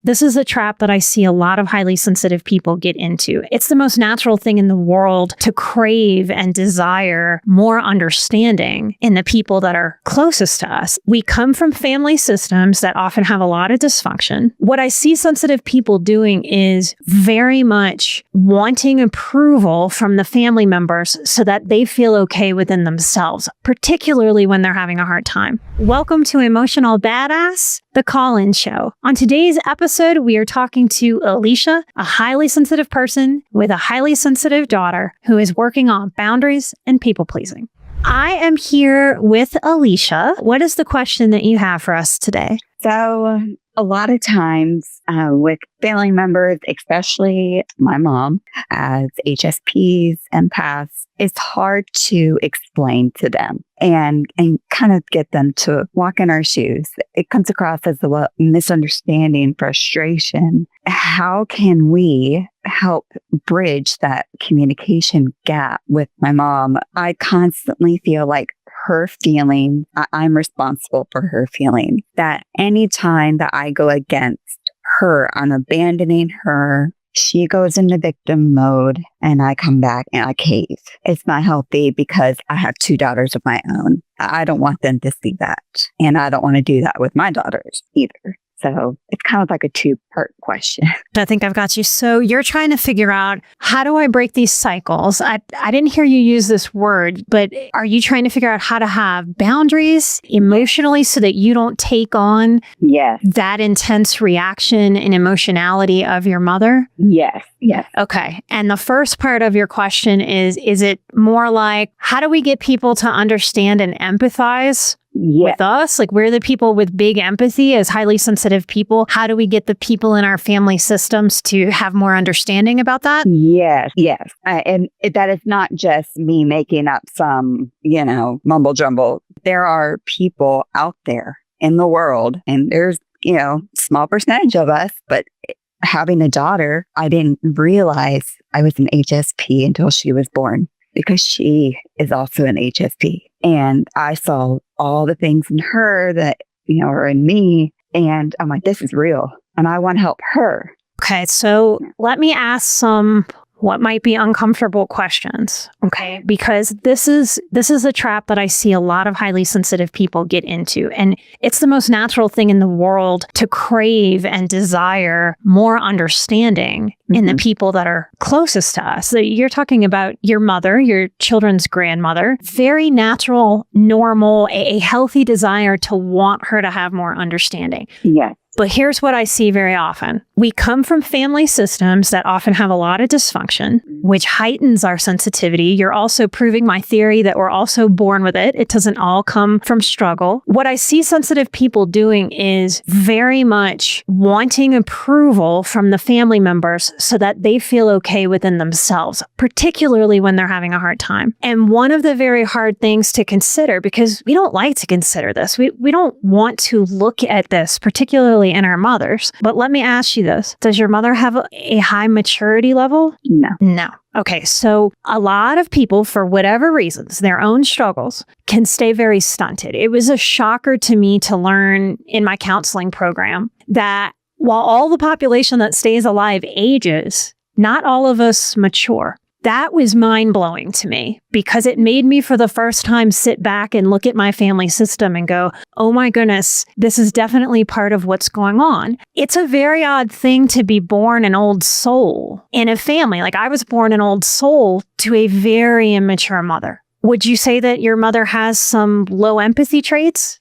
This is a trap that I see a lot of highly sensitive people get into. It's the most natural thing in the world to crave and desire more understanding in the people that are closest to us. We come from family systems that often have a lot of dysfunction. What I see sensitive people doing is very much wanting approval from the family members so that they feel okay within themselves, particularly when they're having a hard time. Welcome to Emotional Badass, the call-in show. On today's episode, we are talking to Alicia, a highly sensitive person with a highly sensitive daughter who is working on boundaries and people-pleasing. I am here with Alicia. What is the question that you have for us today? So a lot of times with family members, especially my mom, as HSPs, empaths, it's hard to explain to them and kind of get them to walk in our shoes. It comes across as a misunderstanding, frustration. How can we help bridge that communication gap with my mom? I constantly feel like her feeling, I'm responsible for her feeling, that anytime that I go against her, I'm abandoning her. She goes into victim mode and I come back and I cave. It's not healthy because I have 2 daughters of my own. I don't want them to see that. And I don't want to do that with my daughters either. So it's kind of like a 2-part question. I think I've got you. So you're trying to figure out, how do I break these cycles? I didn't hear you use this word, but are you trying to figure out how to have boundaries emotionally so that you don't take on that intense reaction and emotionality of your mother? Yes. Okay. And the first part of your question is it more like, how do we get people to understand and empathize with us? Like, we're the people with big empathy as highly sensitive people. How do we get the people in our family systems to have more understanding about that? Yes. And that is not just me making up some, mumble jumble. There are people out there in the world, and there's, small percentage of us, but having a daughter, I didn't realize I was an HSP until she was born, because she is also an HSP. And I saw all the things in her that, are in me. And I'm like, this is real. And I want to help her. Okay. So let me ask some what might be uncomfortable questions. Okay. Because this is a trap that I see a lot of highly sensitive people get into. And it's the most natural thing in the world to crave and desire more understanding in the people that are closest to us. So you're talking about your mother, your children's grandmother. Very natural, normal, a healthy desire to want her to have more understanding. Yes. But here's what I see very often. We come from family systems that often have a lot of dysfunction, which heightens our sensitivity. You're also proving my theory that we're also born with it. It doesn't all come from struggle. What I see sensitive people doing is very much wanting approval from the family members so that they feel okay within themselves, particularly when they're having a hard time. And one of the very hard things to consider, because we don't like to consider this, we don't want to look at this, particularly in our mothers. But let me ask you this. Does your mother have a high maturity level? No. Okay, so a lot of people, for whatever reasons, their own struggles, can stay very stunted. It was a shocker to me to learn in my counseling program that while all the population that stays alive ages, not all of us mature. That was mind-blowing to me because it made me for the first time sit back and look at my family system and go, oh my goodness, this is definitely part of what's going on. It's a very odd thing to be born an old soul in a family. Like, I was born an old soul to a very immature mother. Would you say that your mother has some low empathy traits?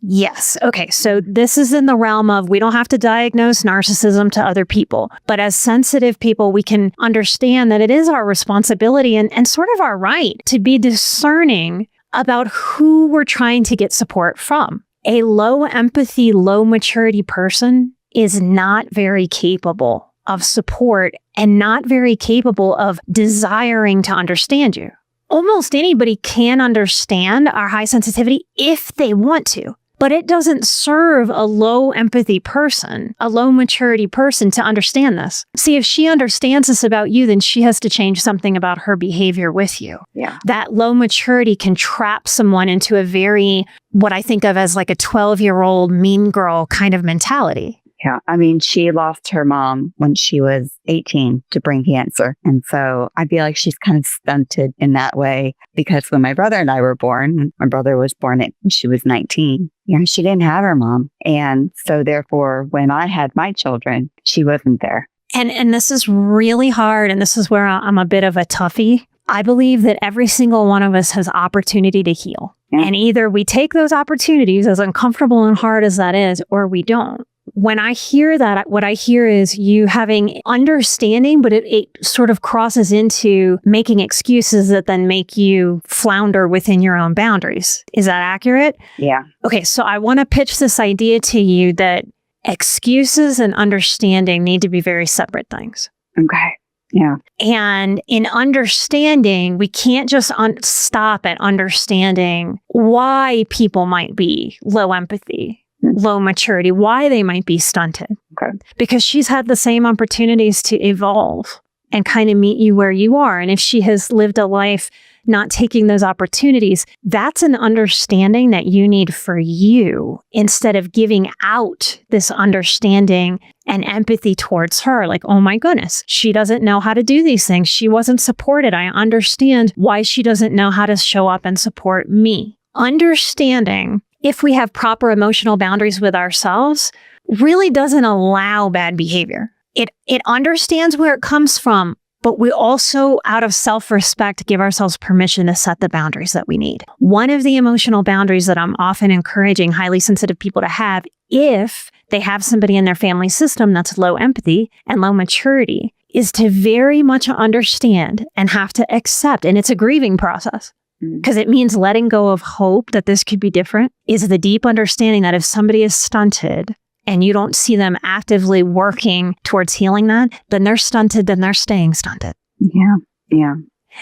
Yes. Okay. So this is in the realm of, we don't have to diagnose narcissism to other people, but as sensitive people, we can understand that it is our responsibility and sort of our right to be discerning about who we're trying to get support from. A low empathy, low maturity person is not very capable of support and not very capable of desiring to understand you. Almost anybody can understand our high sensitivity if they want to, but it doesn't serve a low empathy person, a low maturity person to understand this. See, if she understands this about you, then she has to change something about her behavior with you. Yeah. That low maturity can trap someone into a very, what I think of as like a 12-year-old mean girl kind of mentality. Yeah. I mean, she lost her mom when she was 18 to brain cancer. And so I feel like she's kind of stunted in that way because when my brother and I were born, my brother was born when she was 19. She didn't have her mom. And so therefore, when I had my children, she wasn't there. And this is really hard. And this is where I'm a bit of a toughie. I believe that every single one of us has opportunity to heal. Yeah. And either we take those opportunities, as uncomfortable and hard as that is, or we don't. When I hear that, what I hear is you having understanding, but it sort of crosses into making excuses that then make you flounder within your own boundaries. Is that accurate? Yeah. Okay, so I want to pitch this idea to you that excuses and understanding need to be very separate things. Okay. Yeah. And in understanding, we can't just stop at understanding why people might be low empathy, low maturity, why they might be stunted. Okay. Because she's had the same opportunities to evolve and kind of meet you where you are. And if she has lived a life not taking those opportunities, that's an understanding that you need for you instead of giving out this understanding and empathy towards her. Like, oh my goodness, she doesn't know how to do these things. She wasn't supported. I understand why she doesn't know how to show up and support me. Understanding if we have proper emotional boundaries with ourselves really doesn't allow bad behavior. It understands where it comes from, but we also, out of self-respect, give ourselves permission to set the boundaries that we need. One of the emotional boundaries that I'm often encouraging highly sensitive people to have, if they have somebody in their family system that's low empathy and low maturity, is to very much understand and have to accept, and it's a grieving process, because it means letting go of hope that this could be different, is the deep understanding that if somebody is stunted, and you don't see them actively working towards healing that, then they're stunted, then they're staying stunted. Yeah. Yeah.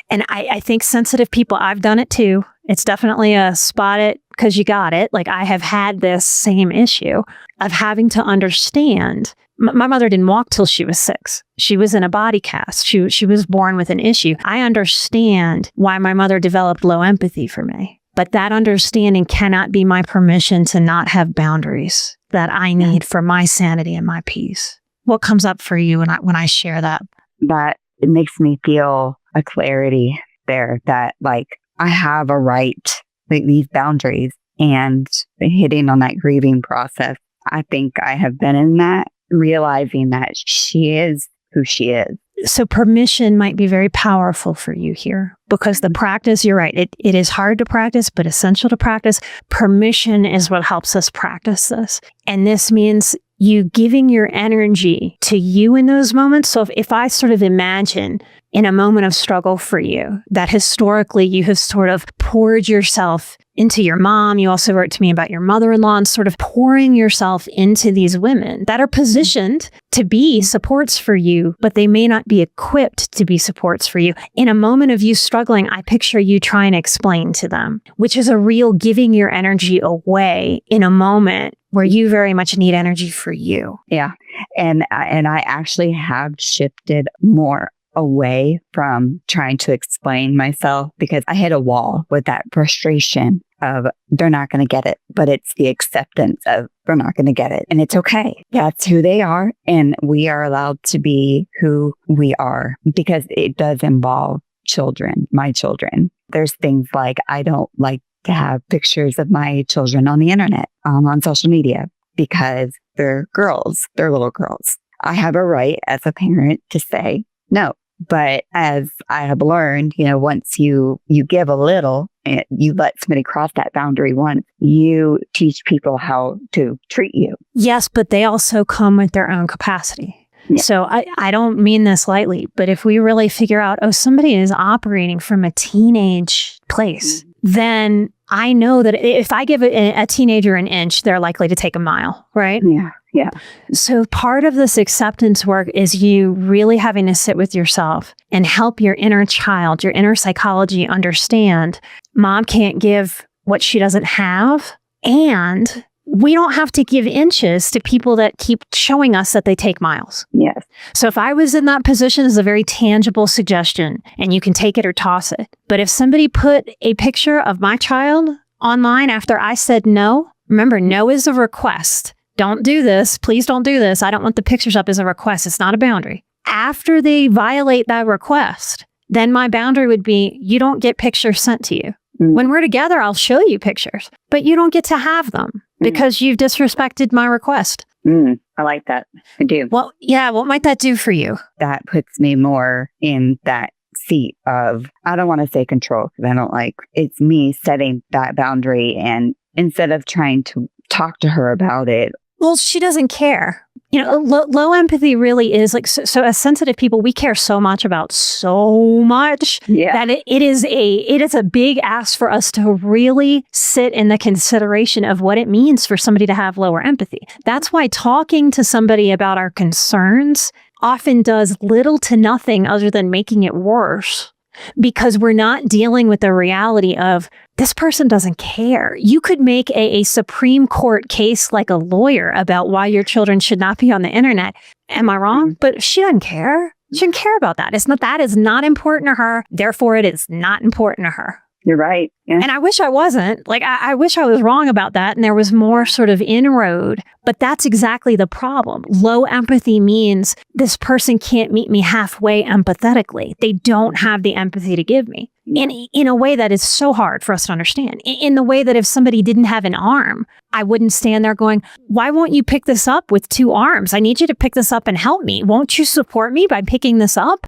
And I think sensitive people, I've done it too. It's definitely a spot it because you got it. Like I have had this same issue of having to understand. My mother didn't walk till she was 6. She was in a body cast. She was born with an issue. I understand why my mother developed low empathy for me. But that understanding cannot be my permission to not have boundaries that I need for my sanity and my peace. What comes up for you when I share that? That it makes me feel a clarity there that like I have a right, like these boundaries, and hitting on that grieving process. I think I have been in that, realizing that she is who she is. So permission might be very powerful for you here because the practice, you're right, it is hard to practice, but essential to practice. Permission is what helps us practice this. And this means you giving your energy to you in those moments. So if I sort of imagine in a moment of struggle for you, that historically you have sort of poured yourself into your mom. You also wrote to me about your mother-in-law and sort of pouring yourself into these women that are positioned to be supports for you, but they may not be equipped to be supports for you. In a moment of you struggling, I picture you trying to explain to them, which is a real giving your energy away in a moment where you very much need energy for you. Yeah. And I actually have shifted more away from trying to explain myself because I hit a wall with that frustration of they're not going to get it, but it's the acceptance of they're not going to get it. And it's okay. That's who they are. And we are allowed to be who we are because it does involve children, my children. There's things like I don't like to have pictures of my children on the internet, on social media, because they're girls, they're little girls. I have a right as a parent to say no. But as I have learned, once you give a little and you let somebody cross that boundary once, you teach people how to treat you. Yes, but they also come with their own capacity. Yeah. So I don't mean this lightly, but if we really figure out, somebody is operating from a teenage place, then I know that if I give a teenager an inch, they're likely to take a mile, right? Yeah. Yeah. So part of this acceptance work is you really having to sit with yourself and help your inner child, your inner psychology understand mom can't give what she doesn't have. And we don't have to give inches to people that keep showing us that they take miles. Yes. So if I was in that position, it's a very tangible suggestion and you can take it or toss it. But if somebody put a picture of my child online after I said no, remember, no is a request. don't do this. Please don't do this. I don't want the pictures up as a request. It's not a boundary. After they violate that request, then my boundary would be, you don't get pictures sent to you. When we're together, I'll show you pictures, but you don't get to have them because you've disrespected my request. I like that. I do. Well, yeah. What might that do for you? That puts me more in that seat of, I don't want to say control because I don't like, it's me setting that boundary. And instead of trying to talk to her about it. Well, she doesn't care. Low empathy really is like, so as sensitive people, we care so much about so much that it is a big ask for us to really sit in the consideration of what it means for somebody to have lower empathy. That's why talking to somebody about our concerns often does little to nothing other than making it worse. Because we're not dealing with the reality of this person doesn't care. You could make a Supreme Court case like a lawyer about why your children should not be on the internet. Am I wrong? But she doesn't care. She doesn't care about that. That is not important to her. Therefore, it is not important to her. You're right. Yeah. And I wish I wasn't. Like, I wish I was wrong about that and there was more sort of inroad. But that's exactly the problem. Low empathy means this person can't meet me halfway empathetically. They don't have the empathy to give me. In a way that is so hard for us to understand. In the way that if somebody didn't have an arm, I wouldn't stand there going, why won't you pick this up with 2 arms? I need you to pick this up and help me. Won't you support me by picking this up?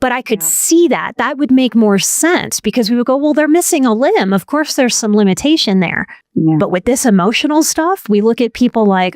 But I could see that. That would make more sense because we would go, well, they're missing a limb. Of course, there's some limitation there. Yeah. But with this emotional stuff, we look at people like,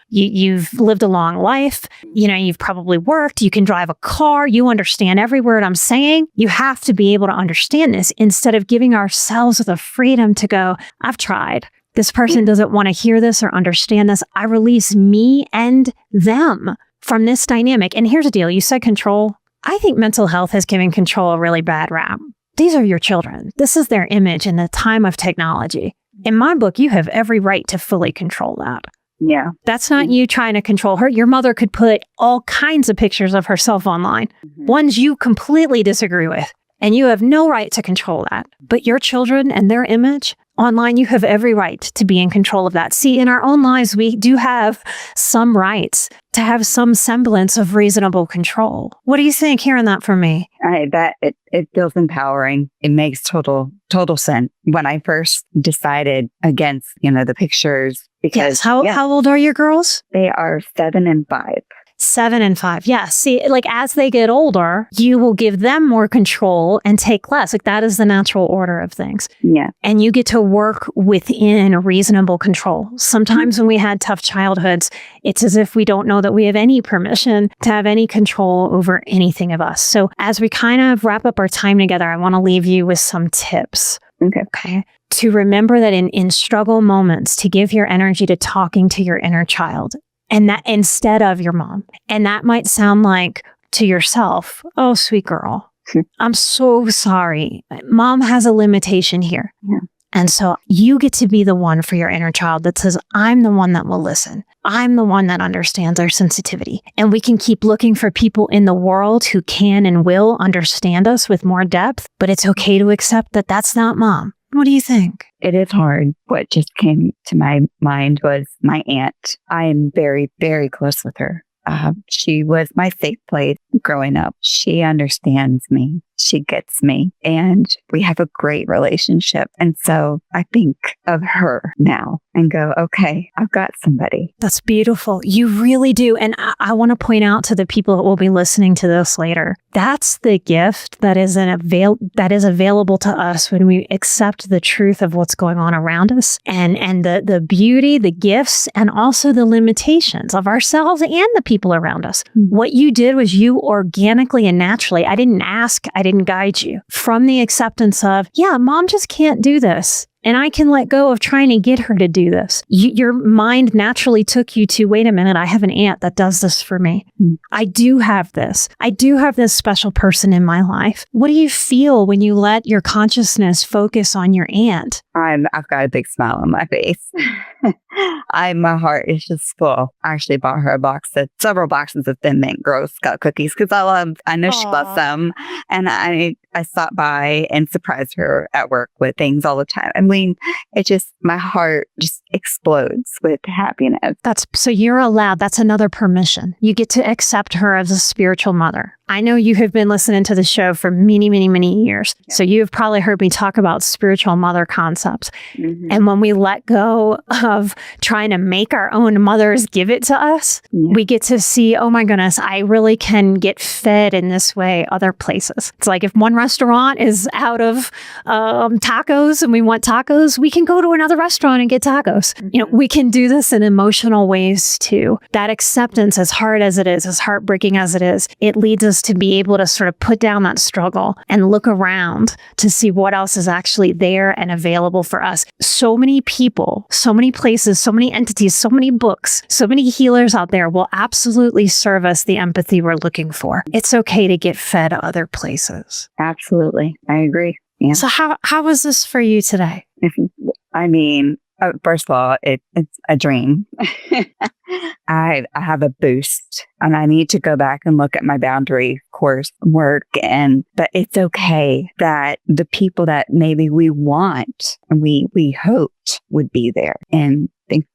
you've lived a long life. You've probably worked. You can drive a car. You understand every word I'm saying. You have to be able to understand this instead of giving ourselves the freedom to go, I've tried. This person doesn't want to hear this or understand this. I release me and them from this dynamic. And here's the deal. You said control. I think mental health has given control a really bad rap. These are your children. This is their image in the time of technology. In my book, you have every right to fully control that. Yeah. That's not you trying to control her. Your mother could put all kinds of pictures of herself online, ones you completely disagree with, and you have no right to control that. But your children and their image online, you have every right to be in control of that. See, in our own lives, we do have some rights to have some semblance of reasonable control. What do you think hearing that from me? It feels empowering. It makes total sense. When I first decided against, the pictures, because how old are your girls? They are 7 and 5. 7 and 5. Yeah. See, like as they get older, you will give them more control and take less. Like that is the natural order of things. Yeah. And you get to work within reasonable control. Sometimes when we had tough childhoods, it's as if we don't know that we have any permission to have any control over anything of us. So as we kind of wrap up our time together, I want to leave you with some tips. Okay. To remember that in struggle moments, to give your energy to talking to your inner child. And that instead of your mom. And that might sound like to yourself, oh, sweet girl, I'm so sorry. Mom has a limitation here. Yeah. And so you get to be the one for your inner child that says, I'm the one that will listen. I'm the one that understands our sensitivity. And we can keep looking for people in the world who can and will understand us with more depth. But it's okay to accept that that's not mom. What do you think? It is hard. What just came to my mind was my aunt. I am very, very close with her. She was my safe place growing up. She understands me. She gets me. And we have a great relationship. And so I think of her now and go, okay, I've got somebody. That's beautiful. You really do. And I want to point out to the people that will be listening to this later, that's the gift that is available to us when we accept the truth of what's going on around us and the beauty, the gifts, and also the limitations of ourselves and the people around us. Mm-hmm. What you did was you organically and naturally, I didn't ask, I didn't guide you, from the acceptance of, yeah, mom just can't do this. And I can let go of trying to get her to do this. Your mind naturally took you to, wait a minute, I have an aunt that does this for me. Mm. I do have this. I do have this special person in my life. What do you feel when you let your consciousness focus on your aunt? I've got a big smile on my face. My heart is just full. I actually bought her several boxes of Thin Mint Girl Scout cookies because I know she loves them. And I stopped by and surprised her at work with things all the time. I mean, my heart just explodes with happiness. So you're allowed. That's another permission. You get to accept her as a spiritual mother. I know you have been listening to the show for many, many, many years. Yeah. So you've probably heard me talk about spiritual mother concepts. Mm-hmm. And when we let go of trying to make our own mothers give it to us, we get to see, oh my goodness, I really can get fed in this way other places. It's like if one restaurant is out of tacos and we want tacos, we can go to another restaurant and get tacos. Mm-hmm. We can do this in emotional ways too. That acceptance, as hard as it is, as heartbreaking as it is, it leads us to be able to sort of put down that struggle and look around to see what else is actually there and available for us. So many people, so many places, so many entities, so many books, so many healers out there will absolutely serve us the empathy we're looking for. It's okay to get fed other places. Absolutely. I agree. Yeah. So how was this for you today? I mean, first of all, it's a dream. I have a boost and I need to go back and look at my boundary course work. But it's okay that the people that maybe we want and we hoped would be there. And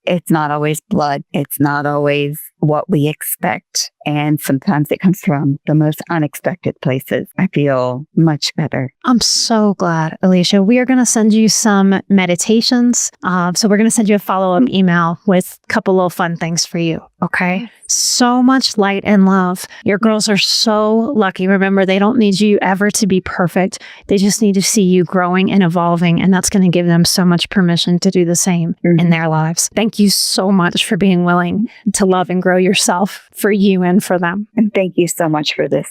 it's not always blood. It's not always what we expect. And sometimes it comes from the most unexpected places. I feel much better. I'm so glad, Alicia. We are going to send you some meditations. So we're going to send you a follow-up email with a couple little fun things for you. Okay. So much light and love. Your girls are so lucky. Remember, they don't need you ever to be perfect. They just need to see you growing and evolving. And that's going to give them so much permission to do the same in their lives. Thank you so much for being willing to love and grow yourself for you and for them. And thank you so much for this.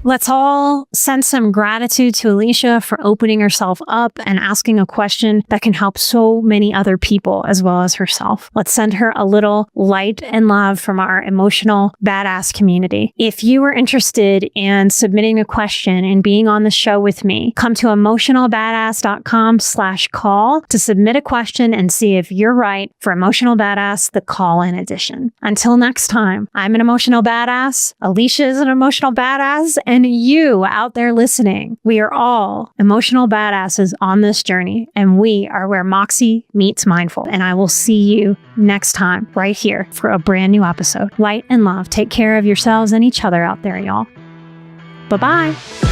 Let's all send some gratitude to Alicia for opening herself up and asking a question that can help so many other people as well as herself. Let's send her a little light and love from our emotional badass community. If you are interested in submitting a question and being on the show with me, come to emotionalbadass.com/call to submit a question and see if you're right for Emotional Badass, the call-in edition. Until next time, I'm an emotional badass. Alicia is an emotional badass. And you out there listening, we are all emotional badasses on this journey, and we are where Moxie meets mindful. And I will see you next time right here for a brand new episode. Light and love. Take care of yourselves and each other out there, y'all. Bye-bye.